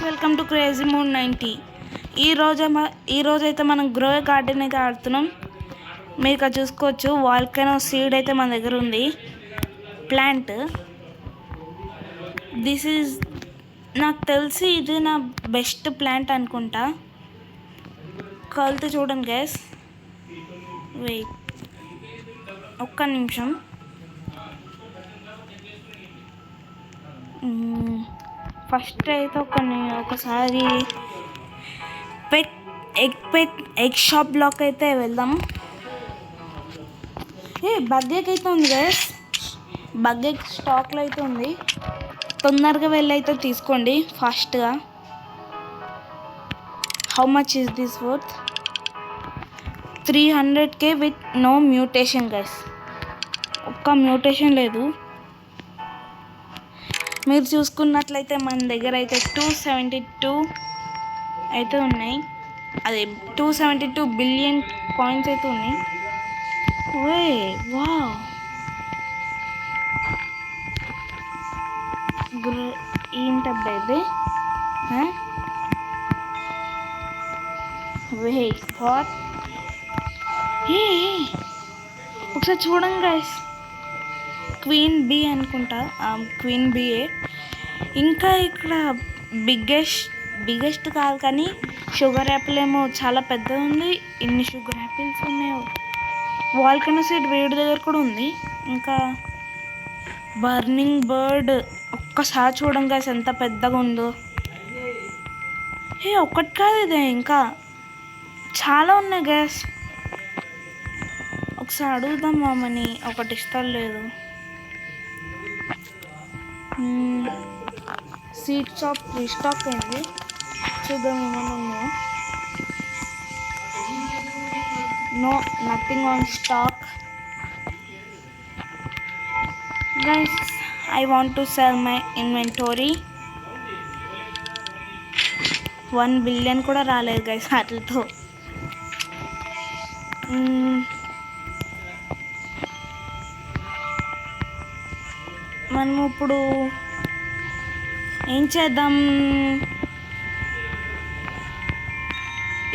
Welcome to crazy moon 90. ఈరోజైతే మనం grow garden అయితే ఆడుతున్నాం. మీరు ఇక్కడ చూసుకోవచ్చు వాల్కనో సీడ్ అయితే మన దగ్గర ఉంది. ప్లాంట్ దిస్ ఈజ్ నాకు తెలిసి ఇది నా బెస్ట్ ప్లాంట్ అనుకుంటా. కలితే చూడండి గైస్. వెయిట్ ఒక్క నిమిషం. ఫస్ట్ అయితే ఒకసారి ఎగ్ షాప్లోకి అయితే వెళ్దాం. బగ్గెక్ అయితే ఉంది గైస్, బగ్గెక్ స్టాక్లో అయితే ఉంది. తొందరగా వెళ్ళి అయితే తీసుకోండి ఫాస్ట్గా. How much is this worth? 300K with no mutation guys. ఒక్క మ్యూటేషన్ లేదు. మీరు చూసుకున్నట్లయితే మన దగ్గర అయితే 272 అయితే ఉన్నాయి. అదే 272 బిలియన్ కాయిన్స్ అయితే ఉన్నాయి. వావ్, ఏంటబ్బా ఇది? వాట్? ఒకసారి చూడండి గైస్. క్వీన్ బీ అనుకుంటా, క్వీన్ బీఏ. ఇంకా ఇక్కడ బిగ్గెస్ట్ కాదు కానీ షుగర్ యాపిల్ ఏమో చాలా పెద్దగా ఉంది. ఎన్ని షుగర్ యాపిల్స్ ఉన్నాయో. వాల్కనో సీడ్ వేడి దగ్గర కూడా ఉంది. ఇంకా బర్నింగ్ బర్డ్ ఒక్కసారి చూడండి గైస్ ఎంత పెద్దగా ఉందో. ఒక్కటి కాదు, ఇదే ఇంకా చాలా ఉన్నాయి గైస్. ఒకసారి అడుగుదాం మామని, ఒకటి ఇష్టం లేదు. సీడ్ షాప్ రీస్టాక్ అయింది, చూద్దాం ఏమైనా ఉన్నాయో. No, nothing on stock guys. I want to sell my inventory. 1 billion కూడా రాలేదు గైస్ వాటితో. మనం ఇప్పుడు ఏం చేద్దాం?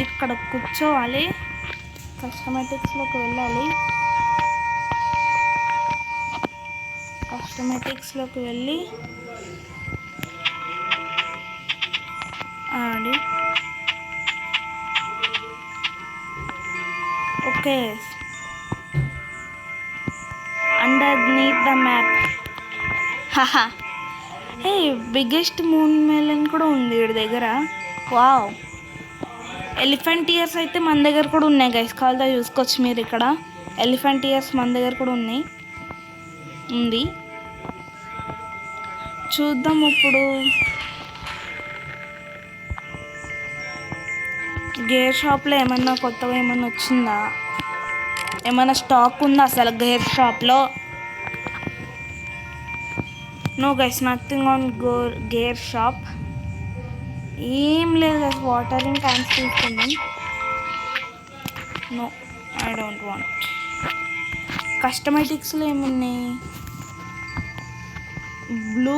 ఇక్కడ కూర్చోవాలి, కస్టమేటిక్స్లోకి వెళ్ళాలి. కస్టమేటిక్స్లోకి వెళ్ళి ఆడి okay. Underneath the map. Biggest moon melon కూడా ఉంది వీడి దగ్గర. వావ్, ఎలిఫెంట్ ఇయర్స్ అయితే మన దగ్గర కూడా ఉన్నాయి గైస్. కాల్తో చూసుకోవచ్చు మీరు. ఇక్కడ ఎలిఫెంట్ ఇయర్స్ మన దగ్గర కూడా ఉంది. చూద్దాం ఇప్పుడు. గేర్ షాప్లో ఏమన్నా కొత్తగా ఏమన్నా వచ్చిందా? ఏమన్నా స్టాక్ ఉందా అసలు గేర్ షాప్లో? No guys, nothing on gear shop. ఏం లేదు గైస్. వాటరింగ్ క్యాన్స్ తీసుకున్నాం. No, I don't want. కస్టమేటిక్స్లో ఏమున్నాయి? Blue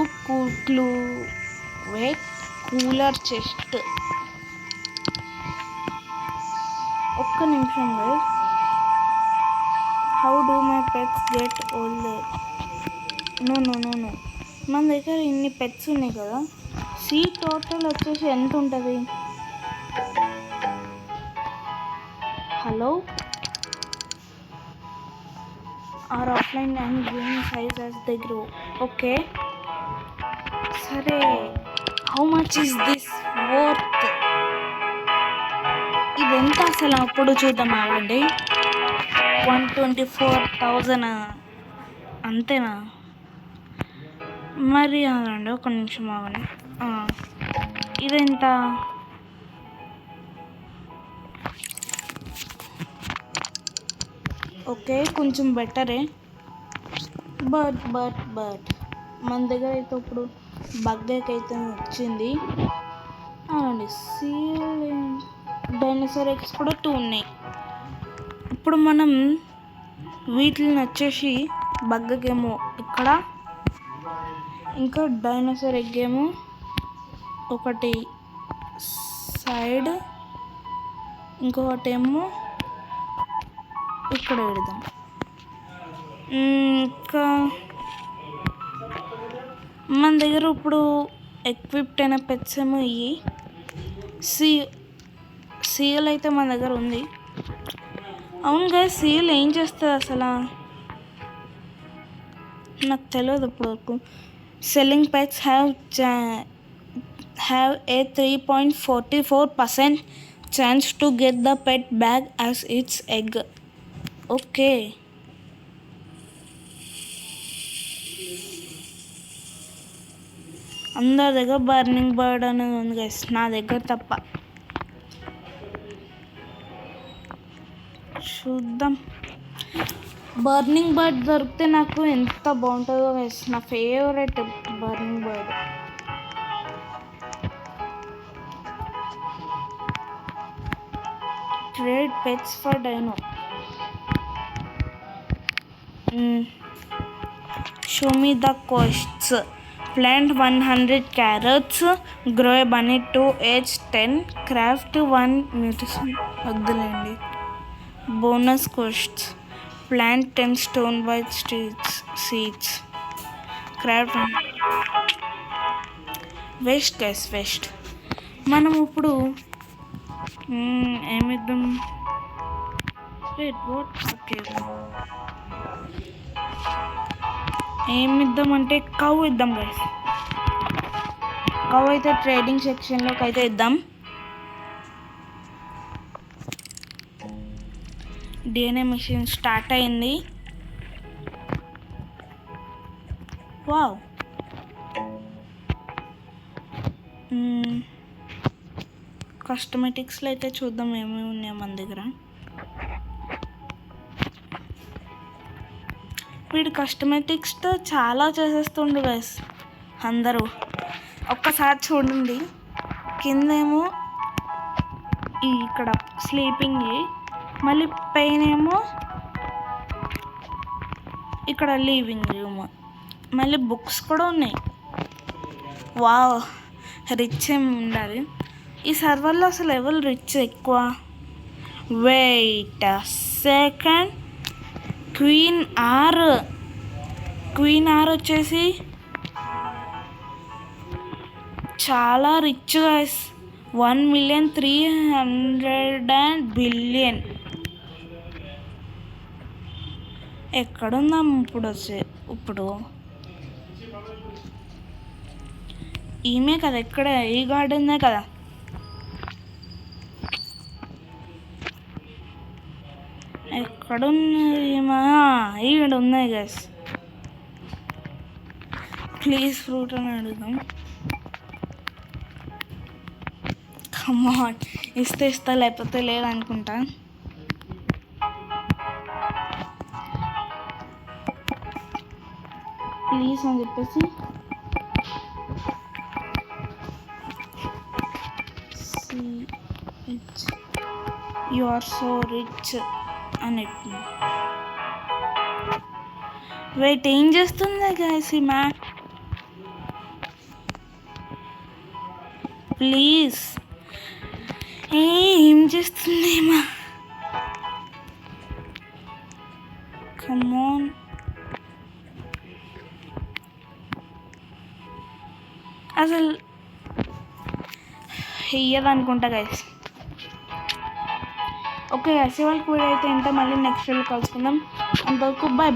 cooler chest. ఒక్క నిమిషం guys. How do my pets get older? No, మన దగ్గర ఇన్ని పెట్స్ ఉన్నాయి కదా. టోటల్ వచ్చేసి ఎంత ఉంటుంది? Hello, are offline and game size as they grow. Okay సరే. How much is this worth? ఇది ఎంత అసలు? అప్పుడు చూద్దాం ఆగండి. 124,000 అంతేనా? మరి ఆగండి, ఒక నిమిషం ఆగండి. ఇదెంత? ఓకే, కొంచెం బెటరే. బట్ మన దగ్గర అయితే ఇప్పుడు బగ్గెక్ అయితే వచ్చింది. అవునండి, డైనోసార్ ఎగ్స్ కూడా 2 ఉన్నాయి. ఇప్పుడు మనం వీటిని వచ్చేసి బగ్గకేమో ఇక్కడ, ఇంకా డైనోసార్ ఎగ్ ఏమో ఒకటి సైడ్, ఇంకొకటేమో ఇక్కడ పెడదాం. ఇంకా మన దగ్గర ఇప్పుడు ఎక్విప్డ్ అయిన పెట్స్ ఏమో ఇవి. సీఎల్ అయితే మన దగ్గర ఉంది. అవునుగా సీఎల్ ఏం చేస్తుంది అసలు నాకు తెలియదు ఇప్పటివరకు. Selling pets have a 3.44% chance to get the pet bag as its egg. Okay, అందరి దగ్గర బర్నింగ్ బర్డ్ అనేది ఉంది గైస్, నా దగ్గర తప్ప. చూద్దాం, బర్నింగ్ బర్డ్ దొరికితే నాకు ఎంత బాగుంటుందో గైస్. నా favourite burning bird. Trade pets for dino. Show me the costs. Plant 100 carrots, grow a bunny to age 10, craft 1 mutation. వద్దులేండి. Bonus costs. Plant 10 stone white seeds. Craft 1. Waste guys, waste. మనం ఇప్పుడు ఏమిద్దాం? Okay, ఏమిద్దామంటే cow ఇద్దాం గైస్. Cow అయితే trading సెక్షన్లోకి అయితే ఇద్దాం. డిఎన్ఏ మిషన్ స్టార్ట్ అయింది. వావ్, కస్టమేటిక్స్లో అయితే చూద్దాం ఏమేమి ఉన్నాయో మన దగ్గర. వీడు కస్టమేటిక్స్తో చాలా చేసేస్తుండు గైస్ అందరూ. ఒక్కసారి చూడండి, కిందేమో ఇక్కడ స్లీపింగ్, మళ్ళీ పైన ఏమో ఇక్కడ లివింగ్ రూమ్, మళ్ళీ బుక్స్ కూడా ఉన్నాయి. వావ్, రిచ్ ఏమి ఉండాలి ఈ సర్వర్లో. అసలు ఎవరు రిచ్ ఎక్కువ? Wait second. క్వీన్ ఆర్ వచ్చేసి చాలా రిచ్ గైస్. 1,300,000,000,000. ఎక్కడుందాం ఇప్పుడు? ఈమె కదా, ఎక్కడ ఈ గార్డెన్నే కదా. ఎక్కడున్నది ఈవిడ? ఉన్నాయి గైస్. ప్లీజ్ ఫ్రూట్ అని అడుగుదాం. కమాన్, ఇస్తా లేకపోతే లేదనుకుంటా. ప్లీజ్ అని చెప్పేసి యు ఆర్ సో రిచ్ అని. వెయిట్, ఏం చేస్తుంది గైస్ ఈమె? ప్లీజ్, ఏం చేస్తుంది ఈమె? కమాన్, అసలు ఇయ్యదనుకుంటా గైస్. ఓకే గైస్, వాళ్ళకి వీడియో అయితే ఎంత, మళ్ళీ నెక్స్ట్ వీడియో కలుసుకుందాం. అంతవరకు బాయ్.